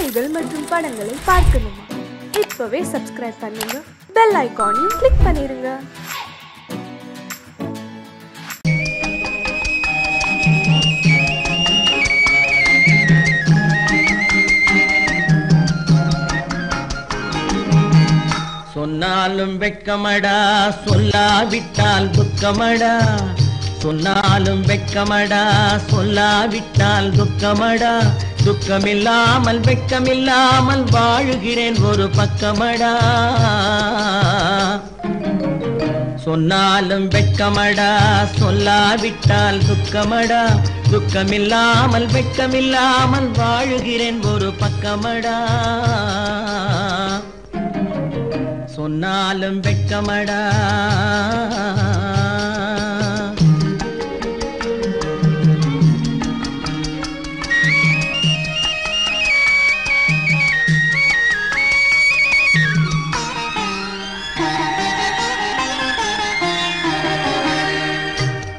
செய்திகள் மற்றும் படங்களை பார்க்கணுமா? இப்பவே சப்ஸ்கிரைப் பண்ணுங்க, பெல் ஐகானையும் கிளிக் பண்ணிருங்க. சொன்னாலும் வெட்கமடா, சொல்லாவிட்டால் துக்கமடா. சொன்னாலும் வெட்கமடா, சொல்லாவிட்டால் துக்கமடா. துக்கமில்லாமல் வெட்கமில்லாமல் வாழுகிறேன் ஒரு பக்கமடா. சொன்னாலும் வெட்கமடா, சொல்லாவிட்டால் துக்கமடா. துக்கமில்லாமல் வெட்கமில்லாமல் வாழுகிறேன் ஒரு பக்கமடா. சொன்னாலும் வெட்கமடா.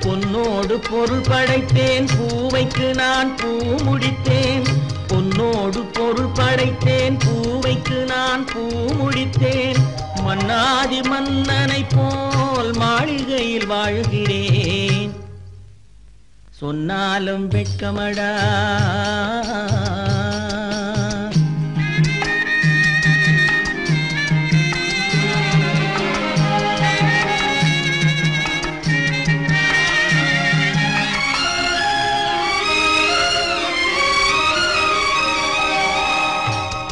பொன்னோடு பொருள் படைத்தேன், பூவைக்கு நான் பூ முடித்தேன். பொன்னோடு பொருள் படைத்தேன், பூவைக்கு நான் பூ முடித்தேன். மன்னாதி மன்னனை போல் மாளிகையில் வாழ்கிறேன். சொன்னாலும் வெட்கமடா.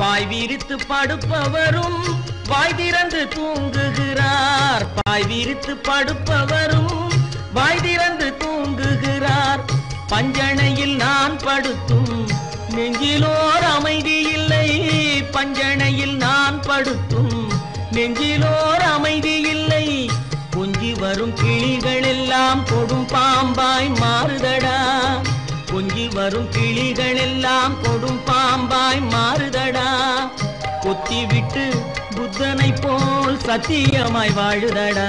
பாய் விரித்து படுப்பவரும் வாய் திறந்து தூங்குகிறார். பாய் விரித்து படுப்பவரும் வாய் திறந்து தூங்குகிறார். பஞ்சணையில் நான் படுத்தும் நெஞ்சிலோர் அமைதி இல்லை. பஞ்சணையில் நான் படுத்தும் நெஞ்சிலோர் அமைதி இல்லை. கொஞ்சி வரும் கிளிகள் எல்லாம் கொடும் பாம்பாய் மாறுதடா. கொஞ்சி வரும் கிளிகள் எல்லாம் கொடும் பாம்பாய் மாறுதடா. கொத்தி விட்டு புத்தனை போல் சத்தியமாய் வாழுதடா.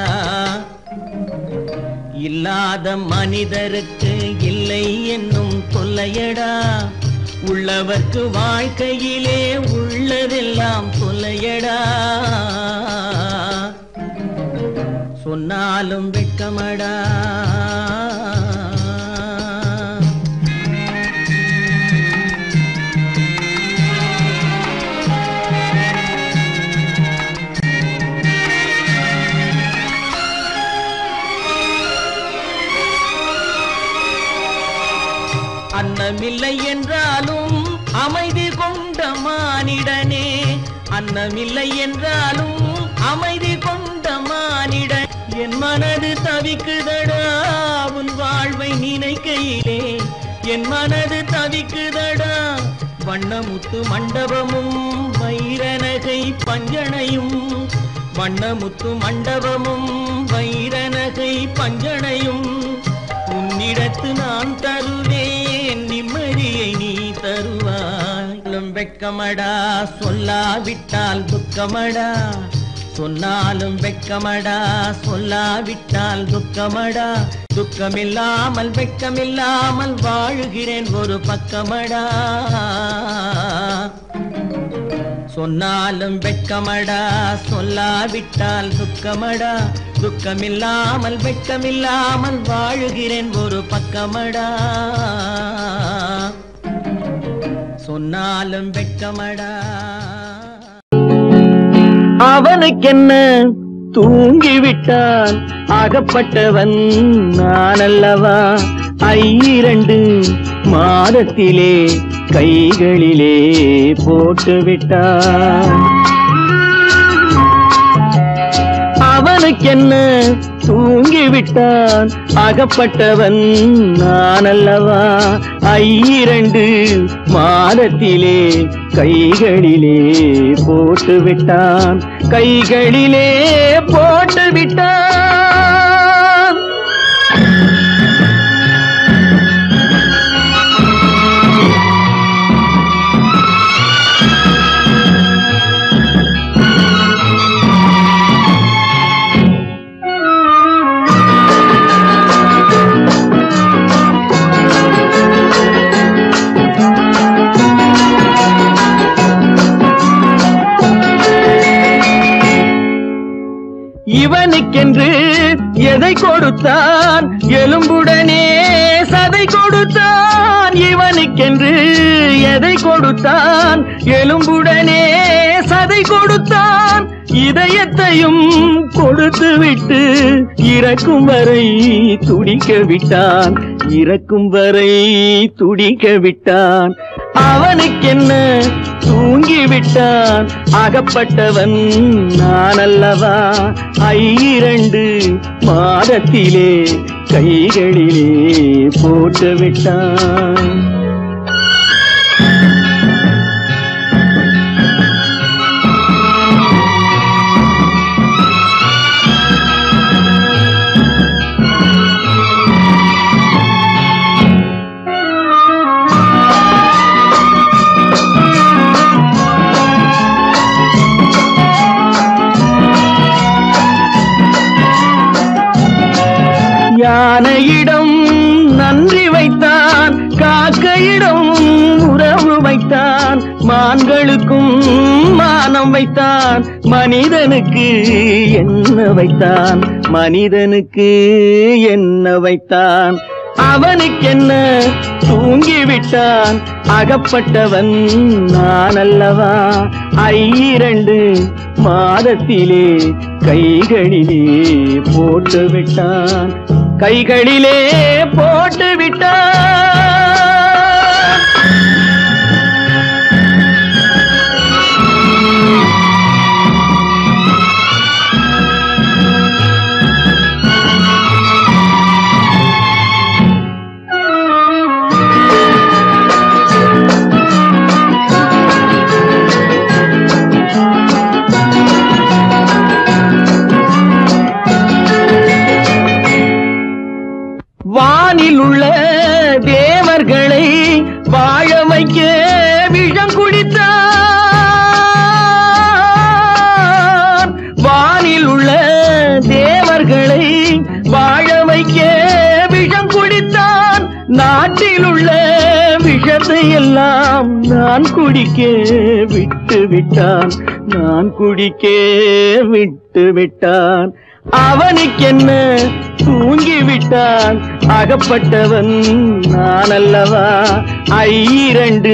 இல்லாத மனிதருக்கு இல்லை என்னும் தொல்லையடா. உள்ளவர்க்கு வாழ்க்கையிலே உள்ளதெல்லாம் தொல்லையடா. சொன்னாலும் வெட்கமடா. அன்னமில்லை என்றாலும் அமைதி கொண்ட மானிடனே. அன்னமில்லை என்றாலும் அமைதி கொண்ட மானிடன். என் மனது தவிக்குதடா உன் வாழ்வை நினைக்கையிலே. என் மனது தவிக்குதடா. வண்ணமுத்து மண்டபமும் வைரநகை பஞ்சனையும். வண்ணமுத்து மண்டபமும் வைரநகை பஞ்சனையும். உன்னிடத்து நான் தருவேன், நிம்மதியை நீ தருவாய். வெட்கமடா, சொல்லாவிட்டால் துக்கமடா. சொன்னாலும் வெட்கமடா, சொல்லாவிட்டால் துக்கமடா. துக்கமில்லாமல் வெட்கமில்லாமல் வாழுகிறேன் ஒரு பக்கமடா. சொன்னாலும் வெட்கமடா, சொல்லாவிட்டால் துக்கமடா. துக்கமில்லாமல் வெட்கமில்லாமல் வாழுகிறேன் ஒரு பக்கமடா. சொன்னாலும் வெட்கமடா. அவனுக்கென்ன தூங்கிவிட்டான், அகப்பட்டவன் நான் அல்லவா. 2 மாதத்திலே கைகளிலே போட்டுவிட்டான். அவனுக்கென்ன தூங்கிவிட்டான், அகப்பட்டவன் நான் அல்லவா. 2 மாதத்திலே கைகளிலே போட்டுவிட்டான். கைகளிலே போட்டுவிட்டான். அவனுக்கென்று எதை கொடுத்தான் எலும்புடனே சதை கொடுத்தான் இவனுக்கென்று எதை கொடுத்தான் எலும்புடனே சதை கொடுத்தான் இதயத்தையும் கொடுத்து விட்டு இறக்கும் வரை துடிக்க விட்டான் இறக்கும் வரை துடிக்க விட்டான் அவனுக்கென்ன தூங்கிவிட்டான் அகப்பட்டவன் நான் அல்லவா 2 மாதத்திலே கைகளிலே போட்டு விட்டான் யானையிடம் நன்றி வைத்தான் காக்கையிடம் உறவு வைத்தான் மான்களுக்கும் மானம் வைத்தான் மனிதனுக்கு என்ன வைத்தான் மனிதனுக்கு என்ன வைத்தான் அவனுக்கென்ன தூங்கிவிட்டான் அகப்பட்டவன் நான் அல்லவா 2 மாதத்திலே கைகளிலே போட்டு விட்டான் கைகளிலே போட்டு விட்டான் வானில் உள்ள தேவர்களை வாழ வைக்க விஷம் குடித்தான் வானில் உள்ள தேவர்களை வாழ வைக்க விஷம் குடித்தான் நாட்டில் உள்ள விஷத்தை எல்லாம் நான் குடிக்க விட்டு விட்டான் நான் குடிக்க விட்டு விட்டான் அவனுக்கென்ன தூங்கிவிட்டான் அகப்பட்டவன் நான் அல்லவா 2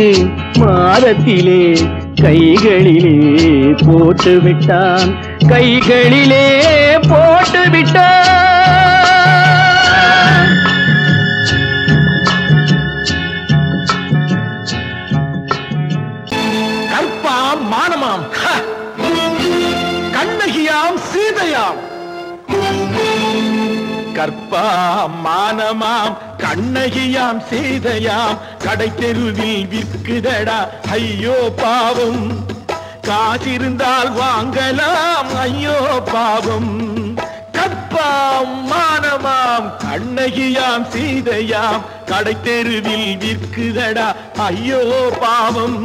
மாதத்திலே கைகளிலே போட்டு விட்டான் கைகளிலே போட்டு விட்டான் கற்பாம் மானமாம் கண்ணகியாம் சீதையாம் கற்பாம் மானமாம் கண்ணகியாம் சீதையாம் கடை தெருவில் விற்குதடா ஐயோ பாவம் காசிருந்தால் வாங்கலாம் ஐயோ பாவம் கற்பாம் மானமாம் கண்ணகியாம் சீதையாம் கடை தெருவில் விற்குதடா ஐயோ பாவம்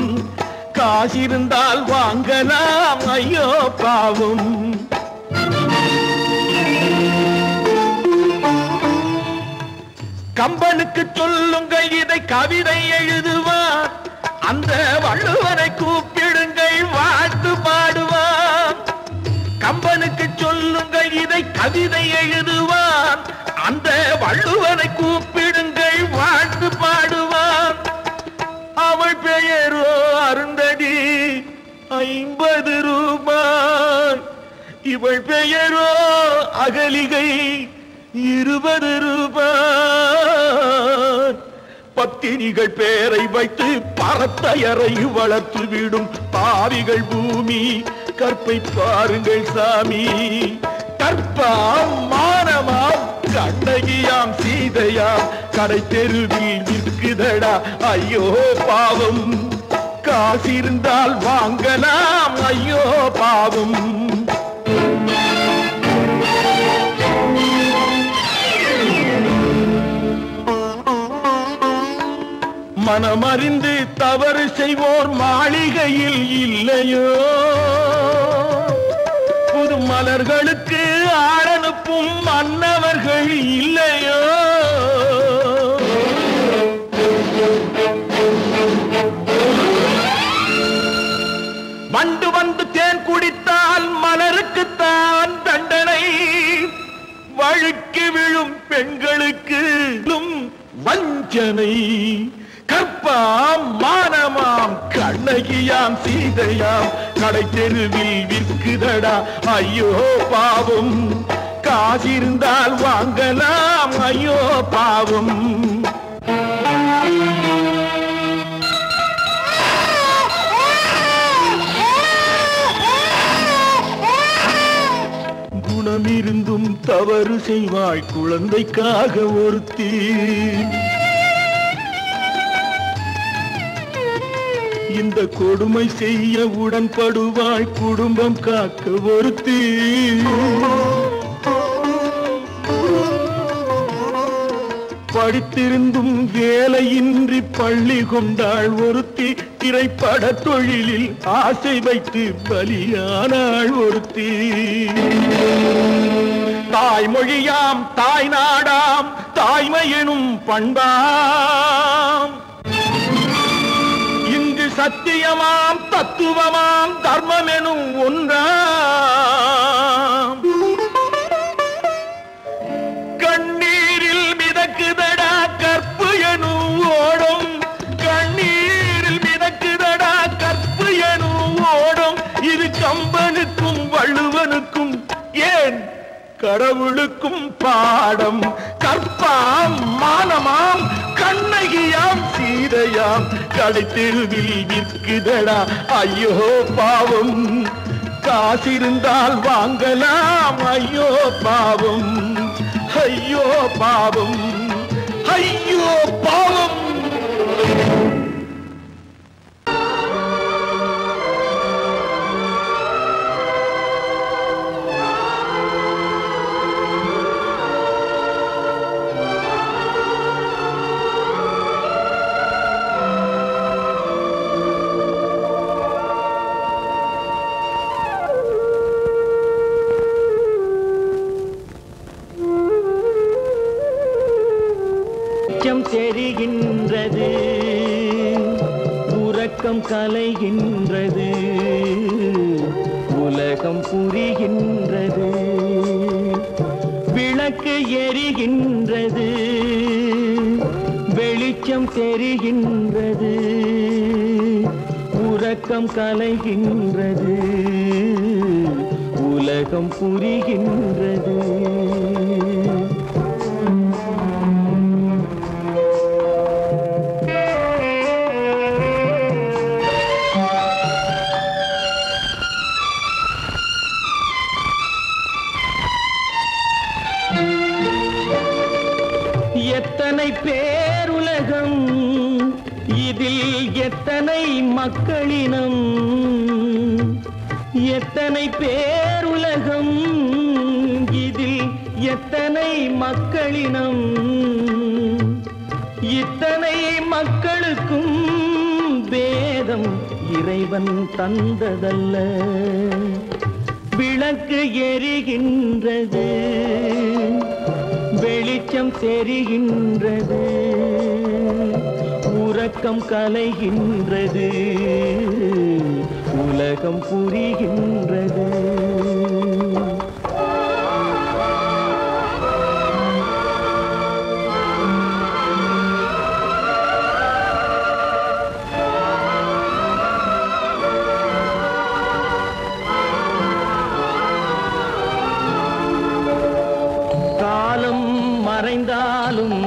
காசிருந்தால் வாங்கலாம் ஐயோ பாவம் கம்பனுக்கு சொல்லுங்கள் இதை கவிதை எழுதுவான் அந்த வள்ளுவனை கூப்பிடுங்கள் வாழ்த்து பாடுவான் கம்பனுக்கு சொல்லுங்கள் இதை கவிதை எழுதுவான் அந்த வள்ளுவனை கூப்பிடுங்கள் வாழ்த்து பாடுவான் அவள் பெயரோ அருந்ததி 50 ரூபாய் இவள் பெயரோ அகலிகை 20 ரூபாய் பத்தினிகள் பேரை வைத்து பரத்தையரை வளர்த்து விடும் பாவிகள் பூமி கற்பை பாருங்கள் சாமி கற்பாம் மானமாம் கண்ணகியாம் சீதையாம் கடை தெருவில் விற்குதடா ஐயோ பாவம் காசிருந்தால் வாங்கலாம் ஐயோ பாவம் மனமறிந்து தவறு செய்வோர் மாளிகையில் இல்லையோ புது மலர்களுக்கு ஆளனுப்பும் மன்னவர்கள் இல்லையோ வண்டு வந்து தேன் குடித்தால் மலருக்குத்தான் தண்டனை விழும் பெண்களுக்கு வஞ்சனை கற்பாம் மானமாம் கண்ணகியாம் சீதையாம் கடை தெருவில் விற்குதடா ஐயோ பாவம் காசிருந்தால் வாங்கலாம் ஐயோ பாவம் குணமிருந்தும் தவறு செய்வாய் குழந்தைக்காக ஒருத்தி இந்த கொடுமை செய்ய உடன்படுவாய் குடும்பம் காக்க ஒருத்தி படித்திருந்தும் வேலையின்றி பள்ளி கொண்டாள் ஒருத்தி திரைப்பட தொழிலில் ஆசை வைத்து பலியானாள் ஒருத்தி தாய்மொழியாம் தாய் நாடாம் தாய்மை எனும் பண்பாம் இங்கு சத்தியமாம் தத்துவமாம் தர்மம் எனும் ஒன்றாம் கண்ணீரில் மிதக்குதடா கற்பு எனும் ஓடும் கண்ணீரில் மிதக்குதடா கற்பு எனும் ஓடும் இது கம்பனுக்கும் வள்ளுவனுக்கும் ஏன் கடவுளுக்கும் பாடம் கற்பாம் மானமாம் கண்ணகியாம் சீதையாம் கடைத்தெருவில் விற்குதடா ஐயோ பாவம் காசிருந்தால் வாங்கலாம் ஐயோ பாவம் ஐயோ பாவம் ஐயோ பாவம் தெரிகின்றது உறக்கம் கலைகின்றது உலகம் புரிகின்றது விளக்கு எரிகின்றது வெளிச்சம் தெரிகின்றது உறக்கம் கலைகின்றது உலகம் புரிகின்றது எத்தனை பேருலகம் இதில் எத்தனை மக்களினம் எத்தனை பேருலகம் இதில் எத்தனை மக்களினம் இத்தனை மக்களுக்கும் வேதம் இறைவன் தந்ததல்ல விளக்கு எரிகின்றது வெளிச்சம் தெரிகின்றது உறக்கம் கலைகின்றது உலகம் புரிகின்றது மறைந்தாலும்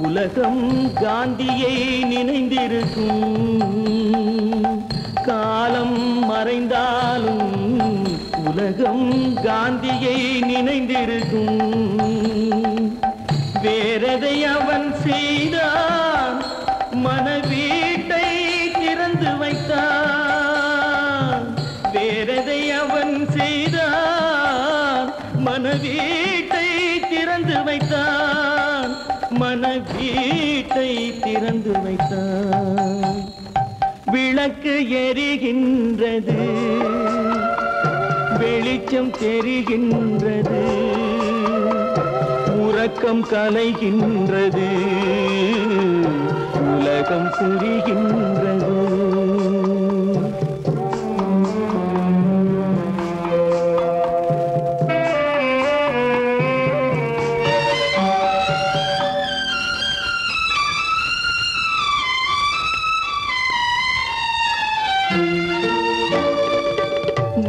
உலகம் காந்தியை நினைந்திருக்கும் காலம் மறைந்தாலும் உலகம் காந்தியை நினைந்திருக்கும் வேறெதை அவன் செய்தான் மனவீட்டை திறந்து வைத்தான் வேறெதை அவன் செய்தான் மனவீட்டை திறந்து வைத்தான் மனவீட்டை திறந்து வைத்தான் விளக்கு எரிகின்றது வெளிச்சம் தெரிகின்றது உறக்கம் கலைகின்றது உலகம் புரிகின்றது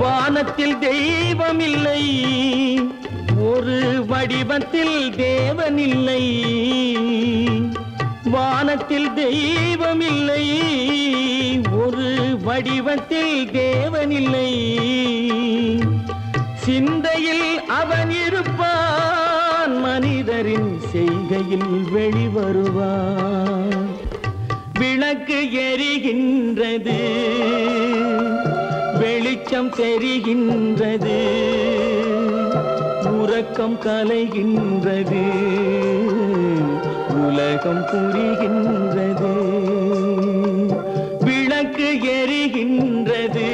வானத்தில் தெய்வம் இல்லை, ஒரு வடிவத்தில் தேவன் இல்லை. வானத்தில் தெய்வம் இல்லை, ஒரு வடிவத்தில் தேவன் இல்லை. சிந்தையில் அவன் இருப்பான், மனிதரின் செய்கையில் வெளிவருவான். விளக்கு எரிகின்றது, வெளிச்சம் தெரிகின்றது, உறக்கம் கலைகின்றது, உலகம் புரிகின்றது. விளக்கு எரிகின்றது,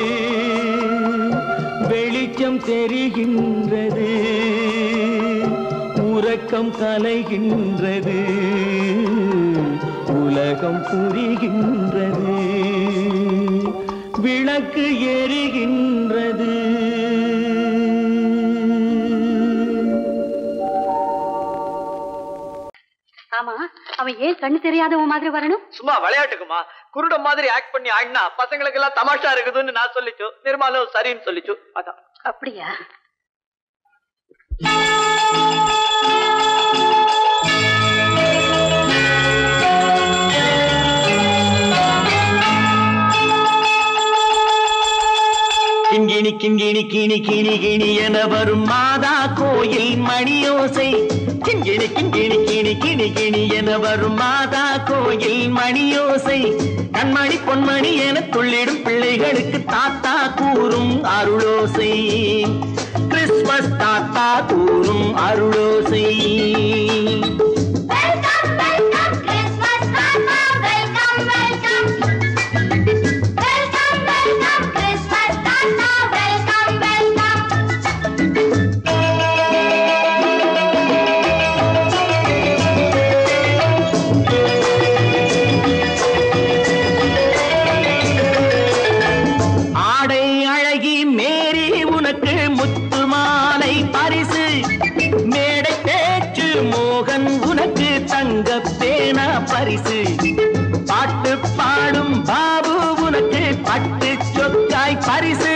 வெளிச்சம் தெரிகின்றது, உறக்கம் கலைகின்றது, உலகம் புரிகின்றது. விளக்கு எரிகின்றது. ஆமா, அவன் ஏன் கண்ணு தெரியாதவன் மாதிரி வரணும்? சும்மா விளையாட்டுக்குமா, குருட மாதிரி ஆக்ட் பண்ணி ஆடினா பசங்களுக்கு எல்லாம் தமாஷா இருக்குதுன்னு நான் சொல்லிச்சு. நிர்மலும் சரின்னு சொல்லிச்சு. அதான். அப்படியா? கிண்கிணி கிண்கிணி கிணி கிணி கிணி என வரும் மாதா கோயில் மணியோசை. கிண்கிணி கிண்கிணி கிணி கிணி கிணி என வரும் மாதா கோயில் மணியோசை. கண்மணி பொன்மணி என துள்ளிடும் பிள்ளைகளுக்கு தாத்தா கூறும் அருளோசை. கிறிஸ்துமஸ் தாத்தா கூறும் அருளோசை. பரிசு பாட்டு பாடும் பாபு உனக்கு பட்டு சொக்காய் பரிசு.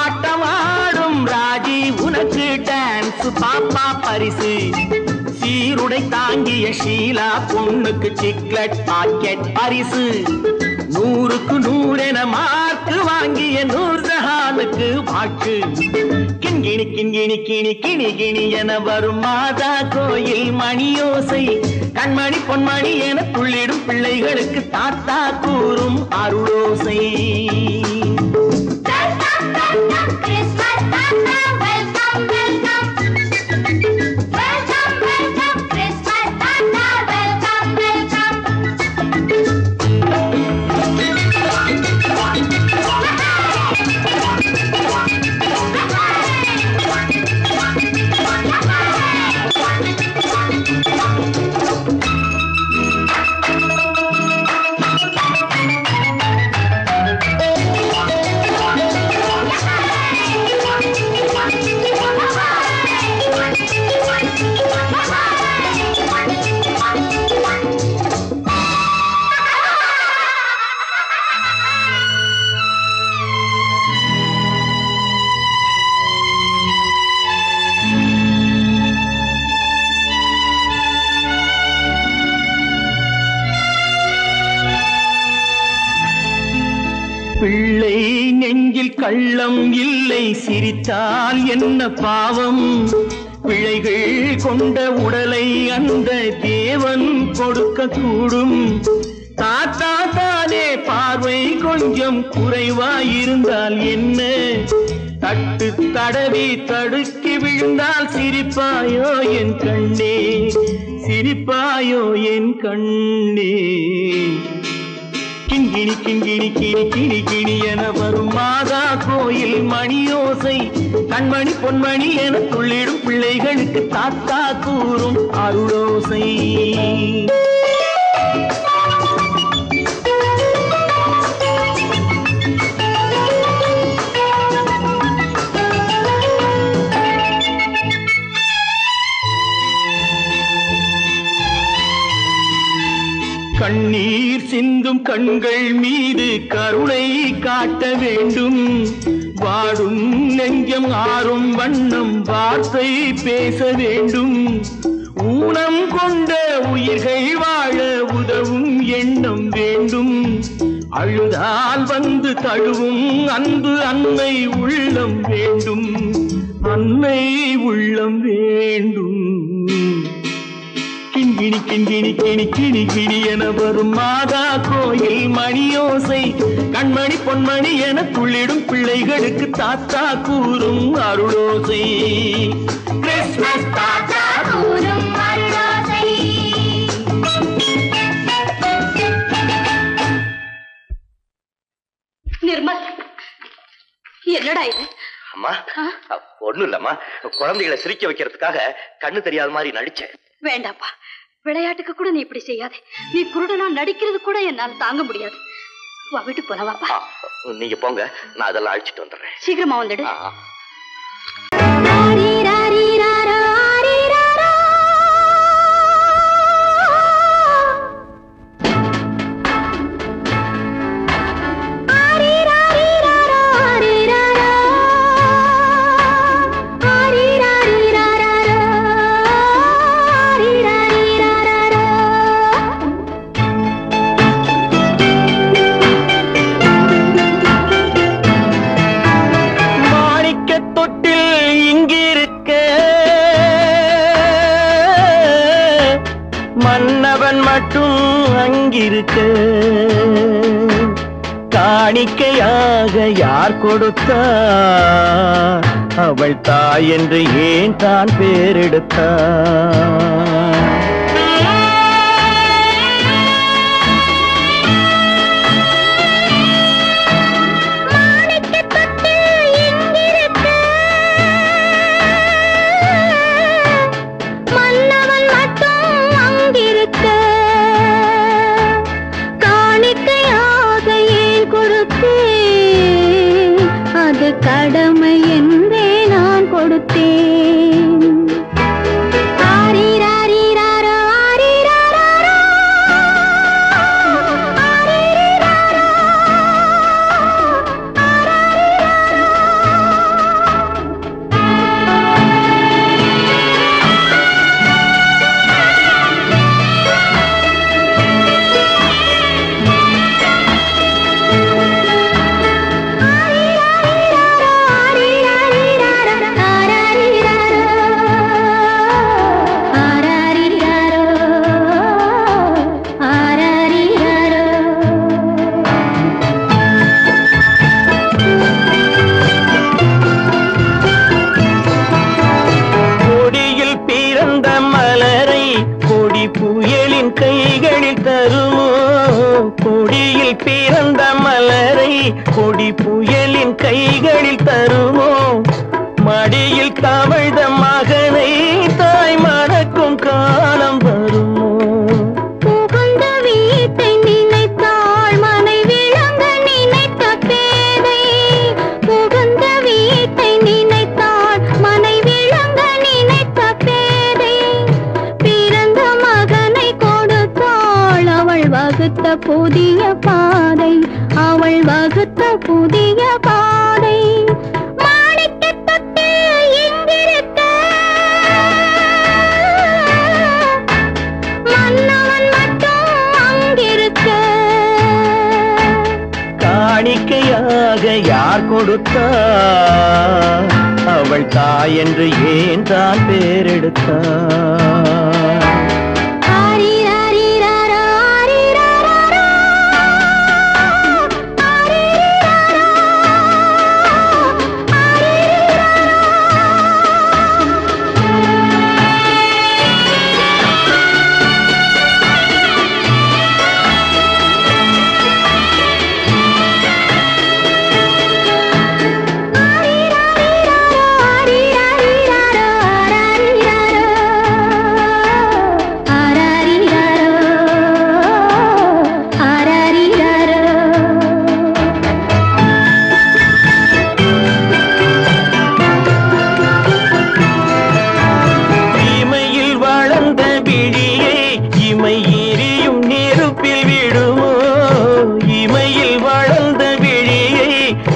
ஆட்டமாடும் ராஜி உனக்கு டான்ஸ் பாப்பா பரிசு. சீருடை தாங்கிய ஷீலா பொண்ணுக்கு சிக்லெட் பாக்கெட் பரிசு. 100க்கு 100 என மார்க்கு வாங்கிய நூர்ஜஹானுக்கு வாக்கு. கிண்கிணி கிண்கிணி கிணி கிணி கிணி என வரும் மாதா கோயில் மணியோசை. கண்மணி பொன்மணி என துள்ளிடும் பிள்ளைகளுக்கு தாத்தா கூறும் அருளோசை. பிள்ளை நெஞ்சில் கள்ளம் இல்லை, சிரித்தால் என்ன பாவம். பிழைகள் கொண்ட உடலை அந்த தேவன் கொடுக்க கூடும். தாத்தா தானே பார்வை கொஞ்சம் குறைவாயிருந்தால் என்ன? தட்டு தடவி தடுக்கி விழுந்தால் சிரிப்பாயோ என் கண்ணே, சிரிப்பாயோ என் கண்ணே. கிண்கிணி கிண்கிணி கிணி கிணி கிணி என வரும் மாதா கோயில் மணியோசை. கண்மணி பொன்மணி என துள்ளிடும் பிள்ளைகளுக்கு தாத்தா கூறும் அருளோசை. கண்ணீர் சிந்தும் கண்கள் மீது கருணை காட்ட வேண்டும். வாடும் நெஞ்சம் ஆறும் வண்ணம் வார்த்தை பேச வேண்டும். ஊனம் கொண்ட உயிர்கள் வாழ உதவும் எண்ணம் வேண்டும். அழுதால் வந்து தழுவும் அன்பு அன்னை உள்ளம் வேண்டும். அன்னை உள்ளம் வேண்டும். கிண்கிணி கிண்கிணி கிணி கிணி கிணி என வரும் மாதா கோயில் மணியோசை. கண்மணி பொன்மணி என துள்ளிடும் பிள்ளைகளுக்கு தாத்தா கூறும் அருளோசை. கிறிஸ்மஸ் தாத்தா கூறும் அருளோசை. நிர்மல், என்னடா இது? அம்மா ஒண்ணும் இல்லம்மா, குழந்தைகளை சிரிக்க வைக்கிறதுக்காக கண்ணு தெரியாத மாதிரி நடிச்சேன். வேண்டாப்பா, விளையாட்டுக்கு கூட நீ இப்படி செய்யாதே. நீ குருடனா நடிக்கிறது கூட என்னால தாங்க முடியாது. வா, வீட்டு போலவாப்பா. நீங்க போங்க, நான் அதெல்லாம் அழிச்சிட்டு வந்துடுறேன். சீக்கிரமா வந்துடு. மன்னவன் மட்டும் அங்கிருக்க காணிக்கையாக யார் கொடுத்தார்? அவள் தாய் என்று ஏன் தான் பேரெடுத்தார்? கடமை என்றே நான் கொடுத்தேன். புயலின் கைகளில் தருமோ? கொடியில் பிறந்த மலரை கொடி புயலின் கைகளில் தருமோ? மடியில் தவழ்ந்த மகனை தாய் மறக்கும் காலம் வருமோ? புகுந்த வீட்டை நினைத்தாள் மனை விளங்க நினைத்த பேதை. புகுந்த வீட்டை நினைத்தாள் மனை விளங்க நினைத்த பேதை. பிறந்த மகனை கொடுத்தாள் அவள் வகுத்த புதிய பாதை. அவள் வகுத்த புதிய பாதை. காணிக்கையாக யார் கொடுத்தார்? அவள் தாய் என்று ஏன் தான் பேரெடுத்தார்?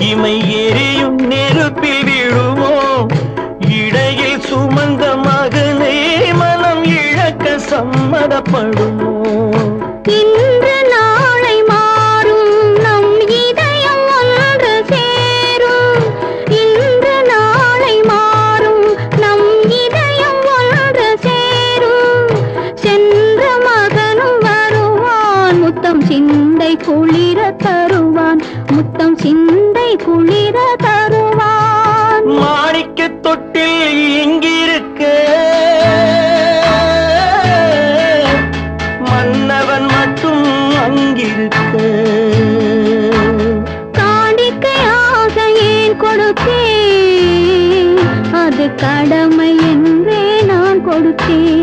இமை எரியும் நெருப்பில் விழுமோ இடையில் சுமந்த மகனை மனம் இழக்க சம்மதப்படுமோ இன்று நாளை மாறும் நம் இதயம் ஒன்று சேரும் இன்று நாளை மாறும் நம் இதயம் ஒன்று சேரும் சென்ற மகனும் வருவான் முத்தம் சிந்தை குளிர தருவான் முத்தம் சிந்தை குளிர தருவான் மாணிக்க தொட்டில் இங்கிருக்க மன்னவன் மட்டும் அங்கிருக்க காணிக்கையாக ஏன் கொடுத்தேன் அது கடமை என்றே நான் கொடுத்தேன்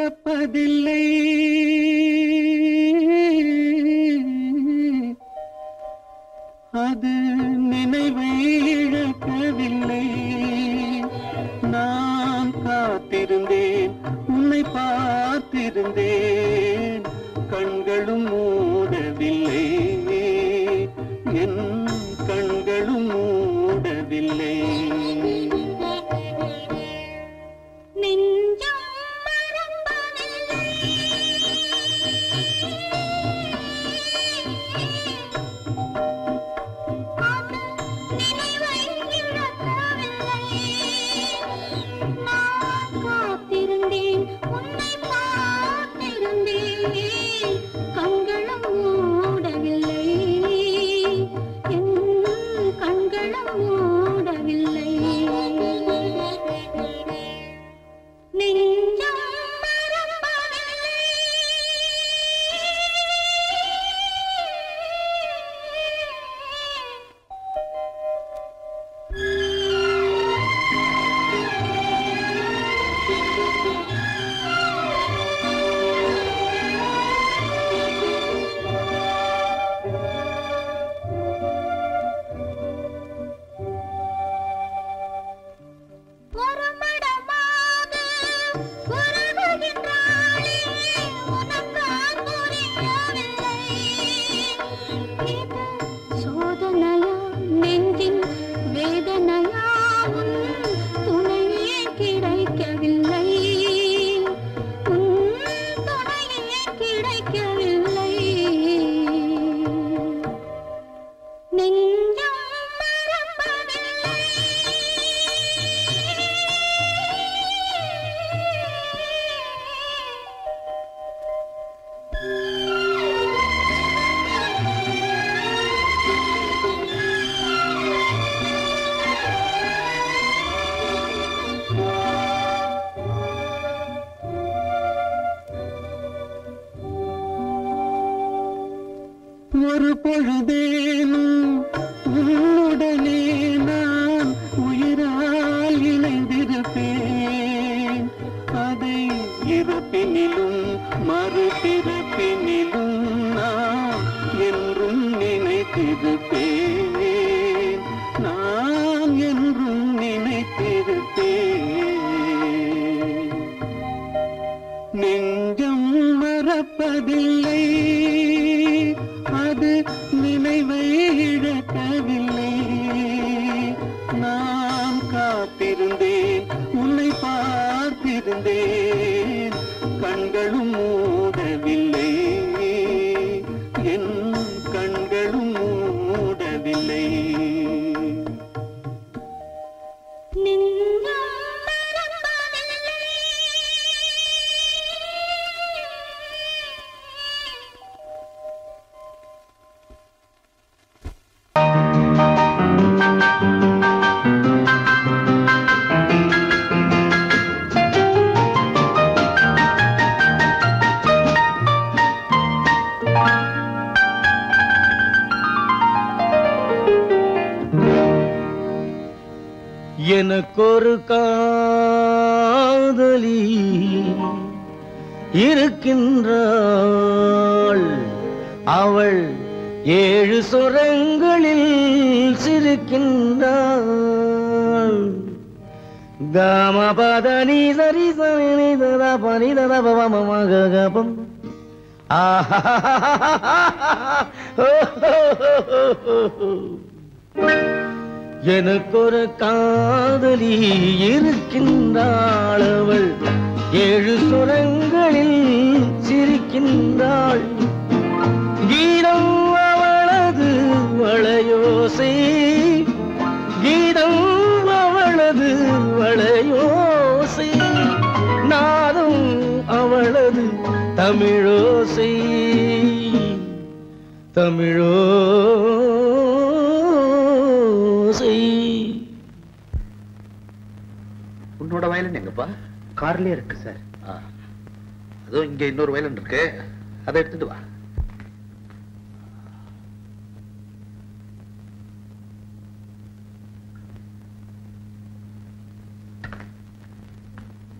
மறப்பதில்லை, அது நினைவை இழக்கவில்லை. நான் காத்திருந்தேன், உன்னை பார்த்திருந்தேன், கண்களும் மூடவில்லை, என் கண்களும் மூடவில்லை. ஒரு பொழுதேனும் உன்னுடனே நான் உயிரால் இணைந்திருப்பேன். அதை இறப்பினிலும் மறுபிறப்பினிலும் நான் என்றும் நினைத்திருப்பேன். நான் என்றும் நினைத்திருப்பேன். நெஞ்சம் மறப்பதில்லை, அது நினைவை இழக்கவில்லை. நான் காத்திருந்தேன், உன்னை பார்த்திருந்தேன், கண்களும் மூடவில்லை, என் கண்களும் மூடவில்லை. எனக்கொரு காதலி இருக்கின்றாள், அவள் 7 சுரங்களில் சிரிக்கின்றாள். காமபதனி சரி சரி தத பனி தத பவமகபம். எனக்கொரு காதலி இருக்கின்றாள், அவள் 7 சுரங்களில் சிரிக்கின்றாள். கீதம் அவளது வளையோசை, கீதம் அவளது வளையோசை, நாதம் அவளது தமிழோசை, தமிழோசை. உன்னோட வயலன் எங்கப்பா? கார்லயே இருக்கு சார். அதுவும் இங்க இன்னொரு வயலன் இருக்கு, அதை எடுத்துட்டு வா.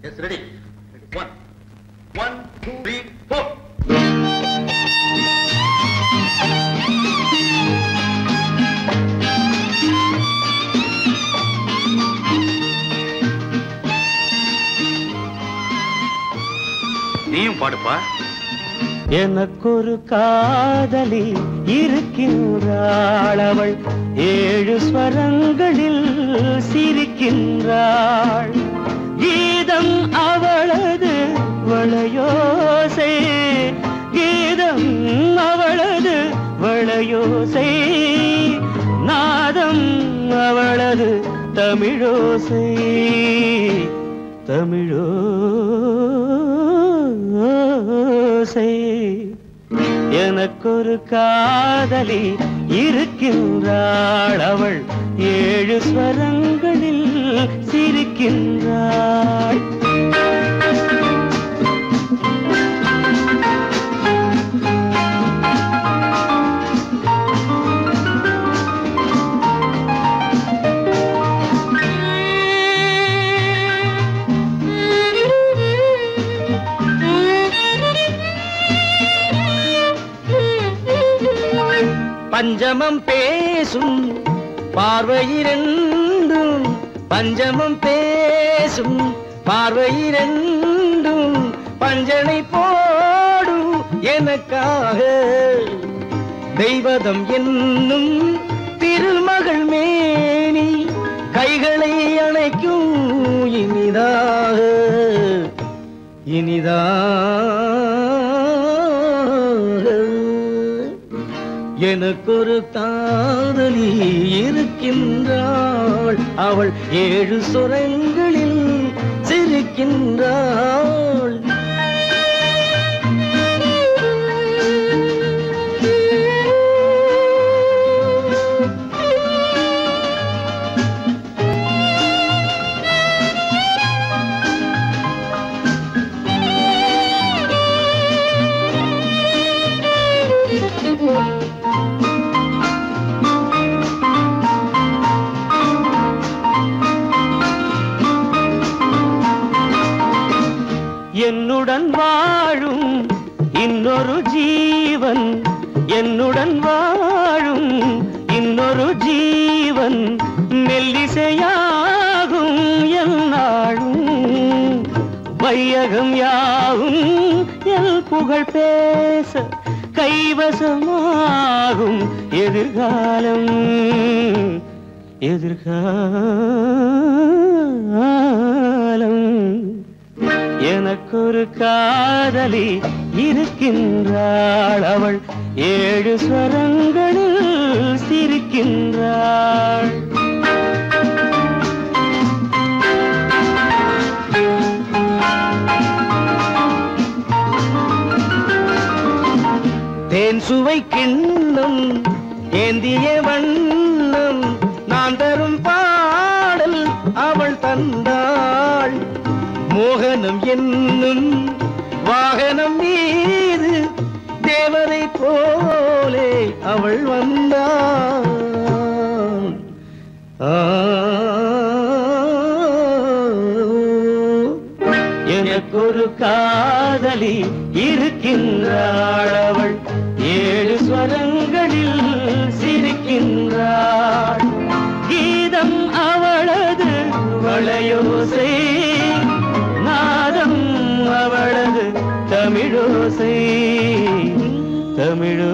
S ready. 1 1, 2, 3, 4. நீயும் பாடுப்பா. எனக்கொரு காதலி இருக்கின்றாள், அவள் 7 ஸ்வரங்களில் சிரிக்கின்றாள். கீதம் அவளது வளையோசை, கீதம் அவளது வளையோசை, நாதம் அவளது தமிழோசை, தமிழோசை. எனக்கொரு காதலி இருக்கின்றாள், அவள் 7 ஸ்வரங்களில் சிரிக்கின்றாள். பஞ்சமம் பேசும் பார்வையிரண்டும், பஞ்சமம் பேசும் பார்வையிரண்டும் பஞ்சனை போடும் எனக்காக. தெய்வதம் என்னும் திருமகள் மேனி கைகளை அணைக்கும் இனிதாக, இனிதாக. எனக்கொரு காதலி இருக்கின்றாள், அவள் 7 சுரங்களில் சிரிக்கின்றாள். என்னுடன் வாழும் இன்னொரு ஜீவன், என்னுடன் வாழும் இன்னொரு ஜீவன் மெல்லிசையாகும் என்னாலும். வையகம் யாவும் என் புகழ் பேச கைவசமாகும் எதிர்காலம், எதிர்காலம். எனக்கொரு காதலி இருக்கின்றாள், அவள் 7 ஸ்வரங்களில் சிரிக்கின்றாள். தேன் சுவை கிண்ணம் ஏந்திய வண்ணம் நான் தரும் பாடல் அவள் தந்தாள். மோகனம் என்னும் வாகனம் மீது தேவதை போலே அவள் வந்தாள். எனக்கொரு காதலி இருக்கின்றாள், அவள் 7 ஸ்வரங்களில் சிரிக்கின்றாள். கீதம் அவளது வளையோசை, நாதம் அவளது தமிழோசை, தமிழோ